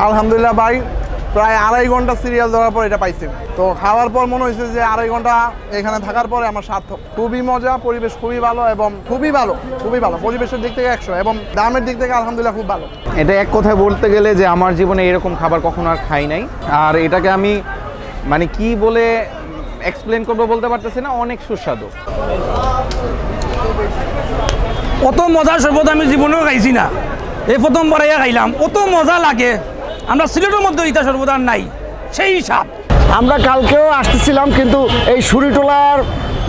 আলহামদুলিল্লাহ ভাই, প্রায় 2.5 ঘন্টা সিরিয়াল ধরার পর এটা পাইছি। তো খাওয়ার পর মনে হয়েছে যে 2.5 ঘন্টা এখানে থাকার পরে আমার সার্থক। খুবই মজা, পরিবেশ খুবই ভালো এবং খুবই ভালো পরিবেশের দিক থেকে 100 এবং দামের দিক থেকে আলহামদুলিল্লাহ খুব ভালো। এটা এক কথায় বলতে গেলে যে আমার জীবনে এরকম খাবার কখনো আর খাই নাই। আর এটাকে আমি মানে কি বলে এক্সপ্লেন করবো বলতে পারতেছি না, অনেক সুস্বাদু। অত মজার শরবত আমি জীবনেও খাইছি না, এই প্রথম বারাইয়া খাইলাম। অত মজা লাগে, আমরা সিলেটের মধ্যে ইটা শরবত আর নাই সেই হিসাব। আমরা কালকেও আসতেছিলাম, কিন্তু এই সুরিটোলার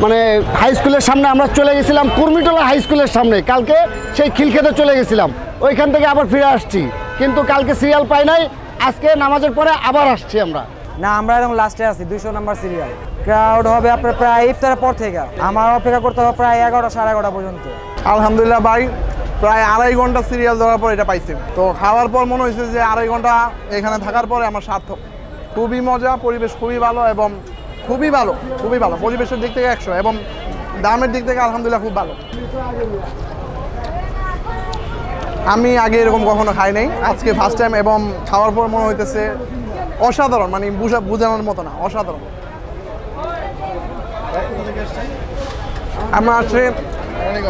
মানে হাই স্কুলের সামনে আমরা চলে গেছিলাম, কুর্মিটোলা হাই স্কুলের সামনে। কালকে সেই খিলক্ষেতে চলে গেছিলাম, ওইখান থেকে আবার ফিরে আসছি, কিন্তু কালকে সিরিয়াল পাই নাই। আজকে নামাজের পরে আবার আসছি আমরা। না, আমরা একদম লাস্টে আছি, 200 নম্বর সিরিয়াল। ক্রাউড হবে আপনার প্রায় ইফতারের পর থেকে। আমার অপেক্ষা করতে হবে প্রায় 11টা সাড়ে 11টা পর্যন্ত। আলহামদুলিল্লাহ ভাই, প্রায় 2.5 ঘন্টা সিরিয়াল ধরার পর এটা পাইছি। তো খাওয়ার পর মনে হয়েছে যে 2.5 ঘন্টা এখানে থাকার পরে আমার সার্থক। খুবই মজা, পরিবেশ খুবই ভালো এবং খুবই ভালো পরিবেশের দিক থেকে 100 এবং দামের দিক থেকে আলহামদুলিল্লাহ খুব ভালো। আমি আগে এরকম কখনো খাই নাই, আজকে ফার্স্ট টাইম এবং খাওয়ার পর মনে হইতেছে অসাধারণ, মানে বোঝানোর মতো না, অসাধারণ। আমরা আসলে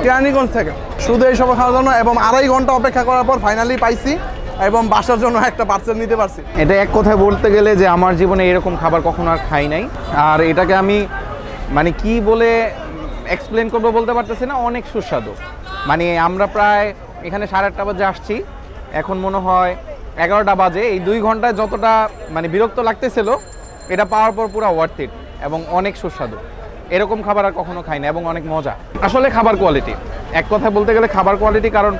কেরানীগঞ্জ থেকে শুধু এইসব খাওয়ার জন্য এবং 2.5 ঘন্টা অপেক্ষা করার পর ফাইনালি পাইছি এবং বাসার জন্য একটা পার্সেল নিতে পারছি। এটা এক কথায় বলতে গেলে যে আমার জীবনে এরকম খাবার কখনো আর খাই নাই। আর এটাকে আমি মানে কি বলে এক্সপ্লেন করবো বলতে পারতেছি না, অনেক সুস্বাদু। মানে আমরা প্রায় এখানে 8:30 বাজে আসছি, এখন মনে হয় 11টা বাজে। এই 2 ঘন্টায় যতটা মানে বিরক্ত লাগতেছিল, এটা পাওয়ার পর পুরো ওয়ার্থ ইট এবং অনেক সুস্বাদু। এরকম খাবার আর কখনো খাই না এবং অনেক মজা। আসলে খাবার কোয়ালিটি, এক কথায় বলতে গেলে খাবার কোয়ালিটি। কারণ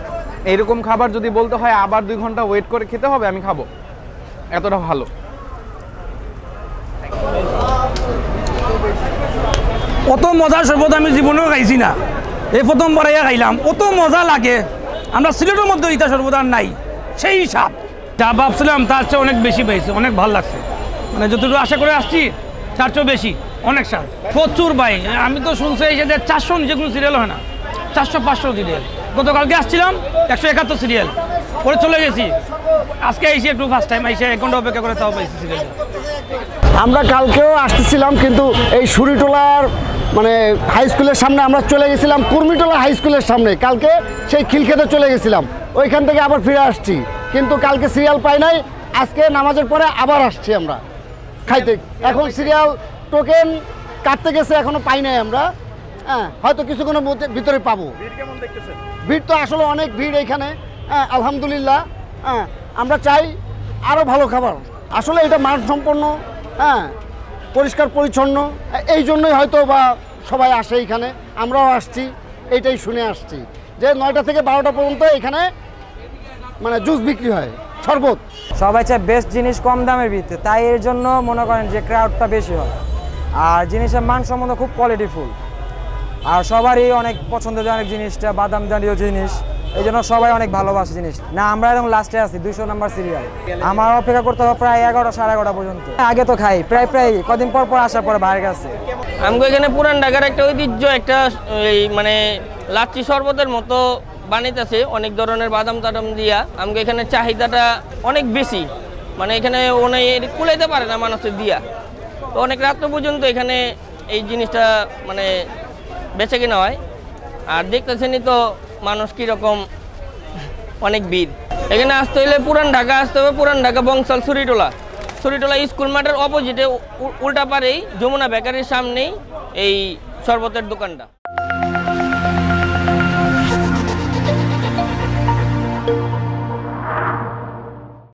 এইরকম খাবার যদি বলতে হয় আবার 2 ঘন্টা ওয়েট করে খেতে হবে, আমি খাবো, এতটা ভালো। অত মজার শরবত আমি জীবনেও খাইছি না, এই প্রথম বারাইয়া খাইলাম। অত মজা লাগে, আমরা সিলেটের মধ্যে ইটা শরবত আর নাই সেই হিসাব। যা ভাবছিলাম তার চেয়ে অনেক বেশি পেয়েছে, অনেক ভালো লাগছে। মানে যতটুকু আশা করে আসছি তার চেয়েও বেশি, অনেক স্বাদ, প্রচুর। ভাই আমি তো শুনছি এই যে 400 নিচে কোনো সিরিয়াল হয় না, 400-500 সিরিয়াল। গতকালকে আসছিলাম 171 সিরিয়াল, পরে চলে গেছি। আজকে এসে একটু ফার্স্ট টাইম এসে 1 ঘন্টা অপেক্ষা করে তাও পাইছি সিরিয়াল। আমরা কালকেও আসতেছিলাম, কিন্তু এই সুরিটোলার মানে হাই স্কুলের সামনে আমরা চলে গেছিলাম, কুর্মিটোলা হাই স্কুলের সামনে। কালকে সেই খিলক্ষেতে চলে গেছিলাম, ওইখান থেকে আবার ফিরে আসছি, কিন্তু কালকে সিরিয়াল পাই নাই। আজকে নামাজের পরে আবার আসছি আমরা খাইতে। এখন সিরিয়াল টোকেন কাটতে গেছে, এখনো পাই নাই আমরা। হ্যাঁ, হয়তো কিছুক্ষণের মধ্যে ভিতরে পাবো। ভিড় তো আসলে অনেক ভিড় এখানে। হ্যাঁ, আলহামদুলিল্লাহ। হ্যাঁ, আমরা চাই আরও ভালো খাবার। আসলে এটা মানসম্পন্ন, হ্যাঁ, পরিষ্কার পরিচ্ছন্ন, এই জন্যই হয়তো বা সবাই আসে এখানে। আমরাও আসছি, এইটাই শুনে আসছি যে 9টা থেকে 12টা পর্যন্ত এখানে মানে জুস বিক্রি হয়, শরবত। সবাই চায় বেস্ট জিনিস কম দামের ভিত্তিতে, তাই এর জন্য মনে করেন যে ক্রাউডটা বেশি হয়। আর জিনিসের মান সম্বন্ধ খুব কোয়ালিটিফুল, আর সবারই অনেক পছন্দের অনেক জিনিসটা বাদাম জাতীয় জিনিস, এই জন্য সবাই অনেক ভালোবাসে জিনিস। না, আমরা একদম লাস্টে আছি, 200 নম্বর সিরিয়াল। আমার অপেক্ষা করতে হবে প্রায় 11টা সাড়ে 11টা পর্যন্ত। আগে তো খাই প্রায় কদিন পর আসার পরে বাইরে গেছে। আমাকে এখানে পুরান ঢাকার একটা ঐতিহ্য, একটা এই মানে লাচ্ছি শরবতের মতো বানাইতেছে অনেক ধরনের বাদাম টাদাম দিয়া। আমাকে এখানে চাহিদাটা অনেক বেশি, মানে এখানে অনেক কুলাইতে পারে না মানুষের দিয়া। তো অনেক রাত্র পর্যন্ত এখানে এই জিনিসটা মানে বেচে কিনা হয়। আর দেখতেছেনই তো মানুষ কীরকম, অনেক ভিড়। এখানে আসতে হলে পুরান ঢাকা আসতে হবে, পুরান ঢাকা বংশাল সুরিটোলা স্কুল মাঠের অপোজিটে উল্টা পারেই যমুনা বেকারির সামনেই এই শরবতের দোকানটা।